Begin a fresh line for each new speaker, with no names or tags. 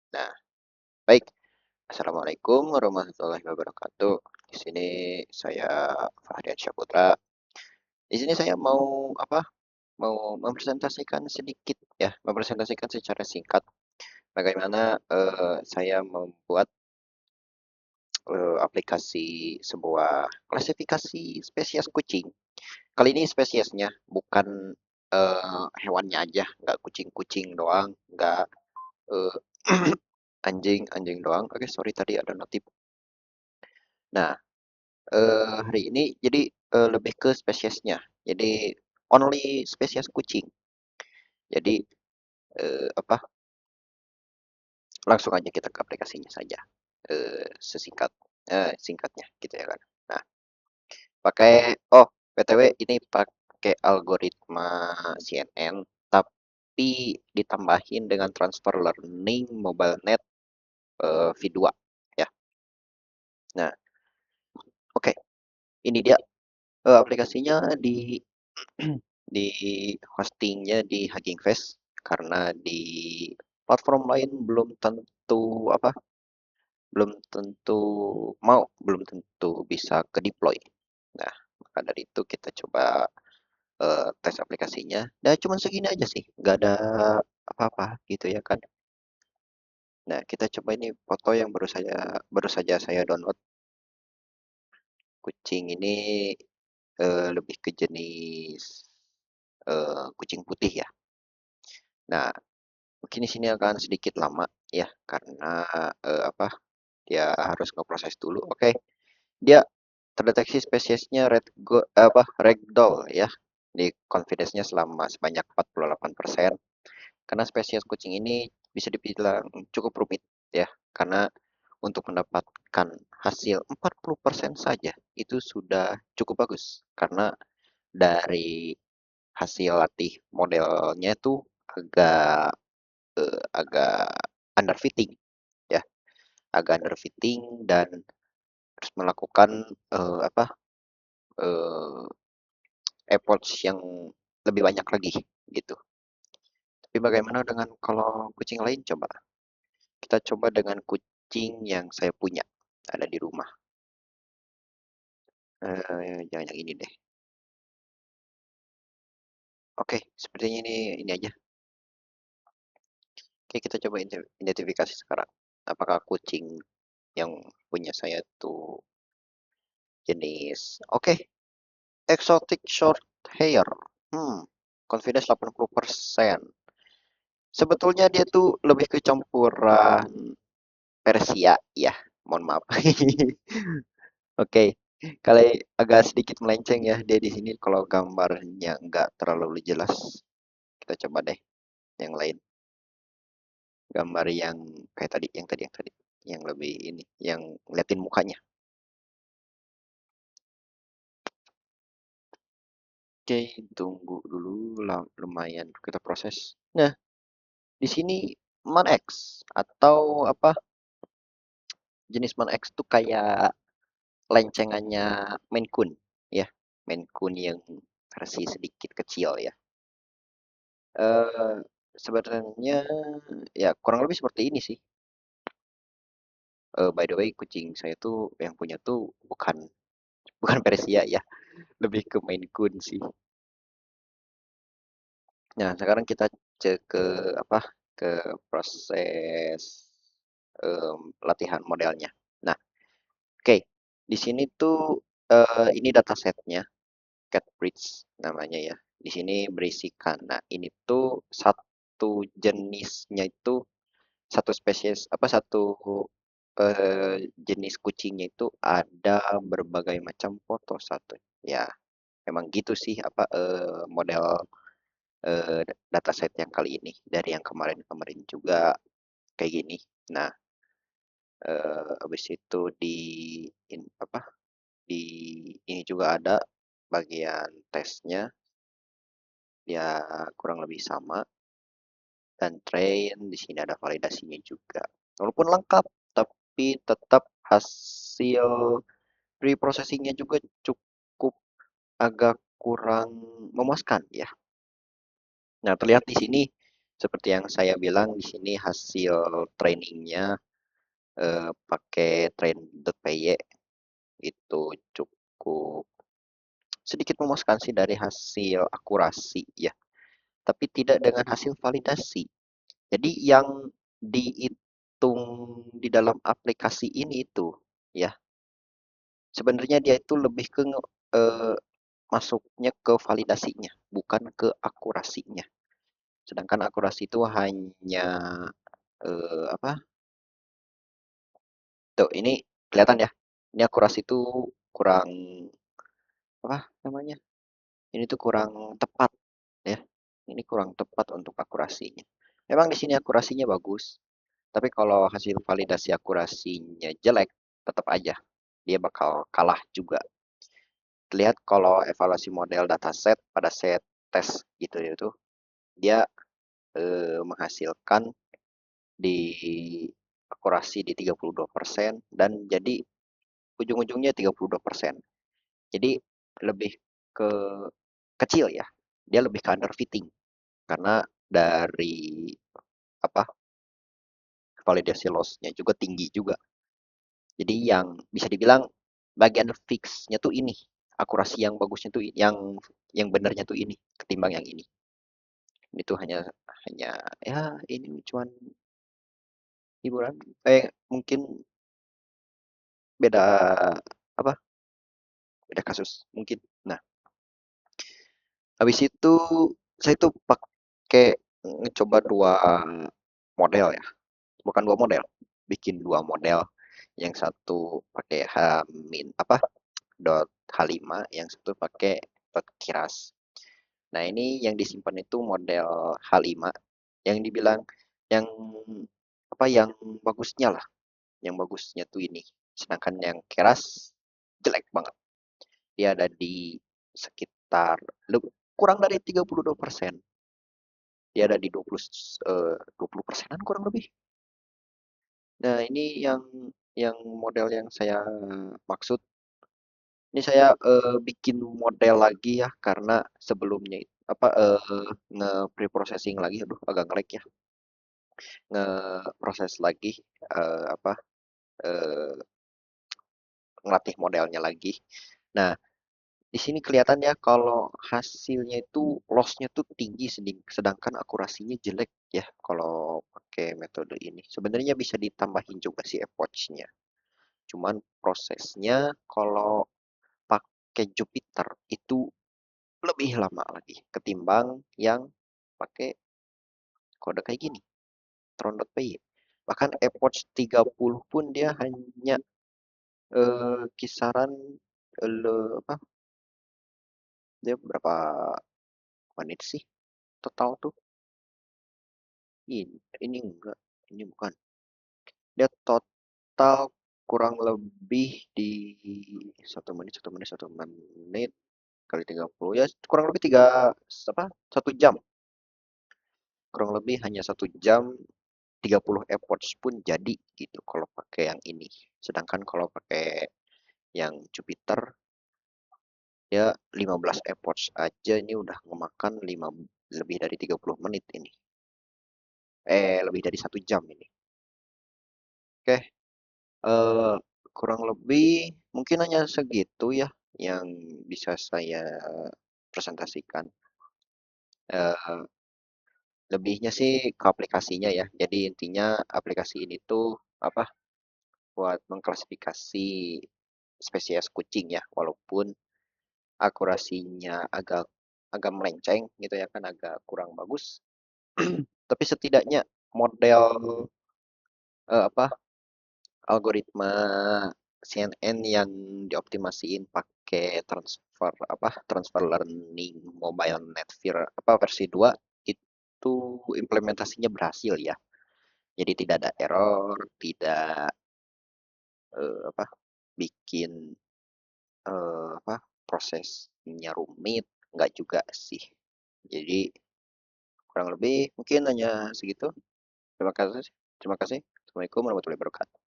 Nah, baik. Assalamualaikum warahmatullahi wabarakatuh. Di sini saya Fahrian Syahputra. Di sini saya mau Mau mempresentasikan sedikit ya, mempresentasikan secara singkat bagaimana saya membuat aplikasi sebuah klasifikasi spesies kucing. Kali ini spesiesnya bukan hewannya aja, nggak kucing-kucing doang, nggak eh, anjing-anjing doang. Oke, sorry tadi ada notif. Nah, hari ini jadi, lebih ke spesiesnya. Jadi only spesies kucing. Jadi, eee, apa, langsung aja kita ke aplikasinya saja, singkatnya gitu ya kan. Nah, oh, BTW ini pakai algoritma CNN, tapi ditambahin dengan transfer learning MobileNet, V2 ya. Nah, oke, ini dia, aplikasinya di hostingnya di Hugging Face karena di platform lain belum tentu bisa ke deploy. Nah, maka dari itu kita coba tes aplikasinya. Nah, cuman segini aja sih, nggak ada apa-apa gitu ya kan. Nah, kita coba ini foto yang baru saja saya download. Kucing ini lebih ke jenis kucing putih ya. Nah, mungkin di sini akan sedikit lama ya karena dia harus ngeproses dulu. Oke, dia terdeteksi spesiesnya ragdoll ya. Di confidence-nya sebanyak 48%. Karena spesies kucing ini bisa dibilang cukup rumit ya. Karena untuk mendapatkan hasil 40% saja itu sudah cukup bagus. Karena dari hasil latih modelnya itu agak agak underfitting ya, agak underfitting dan harus melakukan eh, apa eh, efforts yang lebih banyak lagi gitu. Tapi bagaimana dengan kalau kucing lain coba? Kita coba dengan kucing yang saya punya ada di rumah. Jangan yang ini deh. Oke, sepertinya ini aja. Oke, kita coba identifikasi sekarang. Apakah kucing yang punya saya tuh jenis oke, exotic short hair. Confidence 80%. Sebetulnya dia tuh lebih ke campuran Persia ya. Mohon maaf. Oke, kalau agak sedikit melenceng ya dia di sini kalau gambarnya nggak terlalu jelas. Kita coba deh yang lain. Gambar yang kayak tadi, yang lebih ini, yang ngeliatin mukanya. Oke, tunggu dulu lah, lumayan kita proses. Nah, di sini Man X atau apa jenis Man X tuh kayak lencengannya Maine Coon ya. Maine Coon yang versi sedikit kecil ya. Eh sebenarnya ya kurang lebih seperti ini sih. By the way, kucing saya tuh yang punya tuh bukan bukan Persia ya, lebih ke Maine Coon sih. Nah, sekarang kita cek ke apa? Ke proses latihan modelnya. Nah, oke. Di sini tuh ini datasetnya Cat Bridge namanya ya. Di sini berisikan. Nah, ini tuh satu jenisnya itu satu spesies satu jenis kucingnya itu ada berbagai macam foto satu. Ya, memang gitu sih model dataset yang kali ini dari yang kemarin-kemarin juga kayak gini. Nah, habis itu di ini juga ada bagian tesnya ya kurang lebih sama dan train di sini ada validasinya juga. Walaupun lengkap tapi tetap hasil pre-processingnya juga cukup agak kurang memuaskan ya. Nah, terlihat di sini seperti yang saya bilang di sini hasil trainingnya pakai train.py itu cukup sedikit memuaskan sih dari hasil akurasi ya, tapi tidak dengan hasil validasi. Jadi yang dihitung di dalam aplikasi ini itu ya, sebenarnya dia itu lebih ke masuknya ke validasinya, bukan ke akurasinya. Sedangkan akurasi itu hanya apa? Tuh, ini kelihatan ya. Ini akurasi itu kurang apa namanya? Ini tuh kurang tepat ya. Ini kurang tepat untuk akurasinya. Memang di sini akurasinya bagus, tapi kalau hasil validasi akurasinya jelek, tetap aja dia bakal kalah juga. Terlihat kalau evaluasi model dataset pada set tes gitu itu, dia menghasilkan di akurasi di 32% dan jadi ujung-ujungnya 32%. Jadi lebih ke kecil ya. Dia lebih ke underfitting karena dari apa validasi loss-nya juga tinggi juga. Jadi yang bisa dibilang bagian fix-nya tuh ini, akurasi yang bagusnya tuh yang benernya tuh ini ketimbang yang ini. Itu hanya hanya ya ini cuman hiburan mungkin beda apa? Beda kasus mungkin. Nah, habis itu saya tuh pakai ngecoba dua model ya, bukan dua model, bikin dua model. Yang satu pakai apa dot H5, yang satu pakai dot Keras. Nah, ini yang disimpan itu model H5 yang dibilang yang apa yang bagusnya lah, yang bagusnya tuh ini. Sedangkan yang Keras jelek banget. Dia ada di sekitar kurang dari 32%. Dia ada di 20 persenan kurang lebih. Nah, ini yang model yang saya maksud. Ini saya bikin model lagi ya karena sebelumnya apa nge-preprocessing lagi, aduh agak ngelag ya, nge-proses lagi apa eh, ngelatih modelnya lagi. Nah, di sini kelihatan ya kalau hasilnya itu loss-nya tuh tinggi, sedangkan akurasinya jelek ya kalau pakai metode ini. Sebenarnya bisa ditambahin juga sih epoch-nya. Cuman prosesnya kalau pakai Jupyter itu lebih lama lagi ketimbang yang pakai kode kayak gini, tron.py. Bahkan epoch 30 pun dia hanya kisaran apa dia berapa menit sih total tuh? Ini enggak, ini bukan. Dia total kurang lebih di 1 menit, 1 menit, 1 menit kali 30 ya kurang lebih 1 jam. Kurang lebih hanya 1 jam 30 epoch pun jadi gitu kalau pakai yang ini. Sedangkan kalau pakai yang Jupiter ya 15 epoch aja ini udah memakan lebih dari 30 menit ini. Lebih dari 1 jam ini. Oke, eh, kurang lebih mungkin hanya segitu ya yang bisa saya presentasikan. Eh, Lebihnya sih ke aplikasinya ya. Jadi intinya aplikasi ini tuh apa buat mengklasifikasi spesies kucing ya, walaupun akurasinya agak agak melenceng gitu ya kan, agak kurang bagus. Tapi setidaknya model apa algoritma CNN yang dioptimasiin pakai transfer learning mobile netfear apa versi 2 itu implementasinya berhasil ya. Jadi tidak ada error, tidak apa bikin apa prosesnya rumit, nggak juga sih. Jadi kurang lebih mungkin hanya segitu. Terima kasih. Terima kasih. Assalamualaikum warahmatullahi wabarakatuh.